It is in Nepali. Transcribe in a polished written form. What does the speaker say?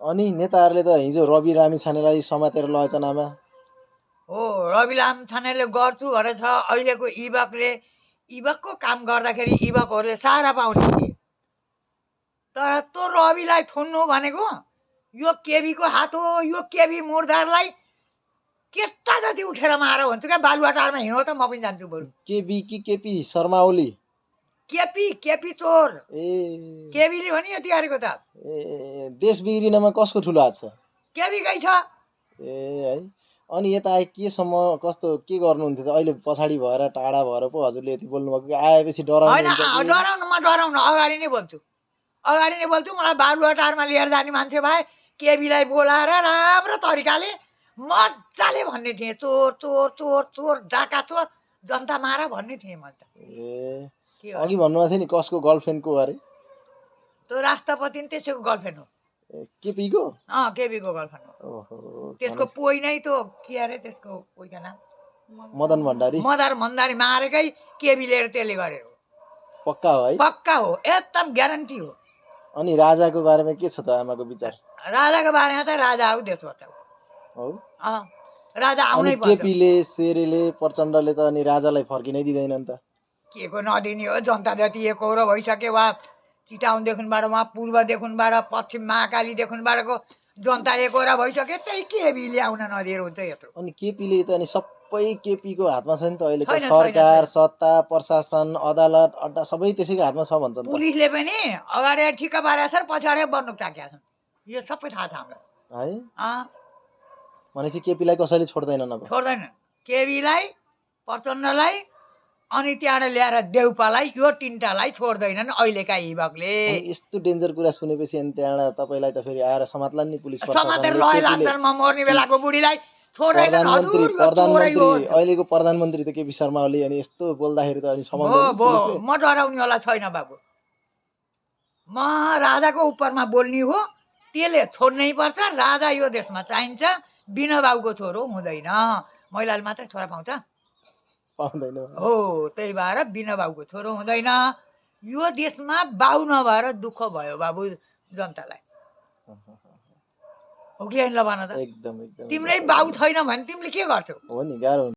अनि नेताहरूले त हिजो रवि लामिछानेलाई समातेर लगेछन् आमा। हो रवि लामिछानेले गर्छु भनेर छ। अहिलेको युवकको काम गर्दाखेरि युवकहरूले सारा पाउने थिए। तर त्यो रविलाई थुन्नु भनेको यो केबीको हात हो। यो केबी मुर्दारलाई केटा जति उठेर मार भन्छु क्या। बालुवाटारमा हिँड्नु त म पनि जान्छु बरु। केबी कि केपी शर्मा ओली? केपी चोर। ए केबीले भने यति गरेको त। ए देश बिग्रिनमा कसको ठुलो हात छ? केबीकै छ। ए है। अनि यता आए केसम्म कस्तो के गर्नुहुन्थ्यो त? अहिले पछाडि भएर टाढा भएर पो हजुरले यति बोल्नुभएको कि आएपछि डराउनु होइन हुन्छ कि? डराउनु अगाडि नै बोल्छु। मलाई बालुवाटारमा लिएर जाने मान्छे भए केबीलाई बोलाएर राम्रो तरिकाले मजाले भन्ने थिएँ, चोर चोर चोर चोर डाका चोर जनता मार भन्ने थिएँ म त। ए अघि भन्नुभएको थियो नि कसको गर्लफ्रेन्डको अरे? त्यो राष्ट्रपति नि त्यसैको गर्लफ्रेन्ड हो। केपीको? केबीको गर्लफ्रेन्ड हो। ओहो त्यसको पोइ नै त्यो के अरे त्यसको पोइको नाम? मदन भण्डारी। भण्डारी मारेकै केबीले त्यसले गरेको। पक्का हो है? पक्का हो, एकदम ग्यारेन्टी हो। अनि राजाको बारेमा के छ त आमाको विचार? राजाको बारेमा त राजा हो, देश बचाउ हो। राजा आउनै पर्छ। केपीले शेरेले प्रचण्डले त अनि राजालाई फर्किनै दिँदैनन् त। के को नदिने हो? जनता जति एकहोरो भइसक्यो। वा चिटाउनदेखिबाट वा पूर्वदेखिबाट पश्चिम महाकालीदेखिबाटको जनता एकहोरा भइसक्यो। त्यही केबीले आउन नदिएर हुन्छ यत्रो। अनि केपीले त अनि सबै केपीको हातमा छ नि त अहिले त। सरकार, सत्ता, प्रशासन, अदालत, अड्डा सबै त्यसैको हातमा छ भन्छन् त। पुलिसले पनि अगाडि ठिक्का पारेका छन्, पछाडि बन्दुक टाकेका छन्। यो सबै थाहा छ हामीलाई है। भनेपछि केपीलाई कसैले छोड्दैनन् अब? छोड्दैन। केबीलाई, प्रचण्डलाई अनि त्यहाँबाट ल्याएर देउपालाई, यो तिनटालाई छोड्दैनन् अहिलेका युवकले। यस्तो डेन्जर कुरा सुनेपछि अनि त्यहाँबाट तपाईँलाई त फेरि आएर समात्लान् नि पुलिस समातेर लय लान्छन्। म मर्ने बेलाको बुढीलाई छोड्दैनन् हजुर। प्रधानमन्त्री अहिलेको प्रधानमन्त्री त केपी शर्मा ओली अनि यस्तो बोल्दाखेरि त अनि समाउँदैन पुलिसले? म डराउनेवाला छैन बाबु। म राजाको उपरमा बोल्ने हो, त्यसले छोड्नै पर्छ। राजा यो देशमा चाहिन्छ। बिना बाउको छोरो हुँदैन। महिलाले मात्रै छोरा पाउँछ? पाउँदैन। हो, त्यही भएर बिना बाउको छोरो हुँदैन। यो देशमा बाउ नभएर दुःख भयो बाबु जनतालाई। हो कि होइन ल भन त? एकदम एकदम। तिम्रै बाउ छैन भने तिमीले के गर्छौ? हो नि, गाह्रो हुन्छ।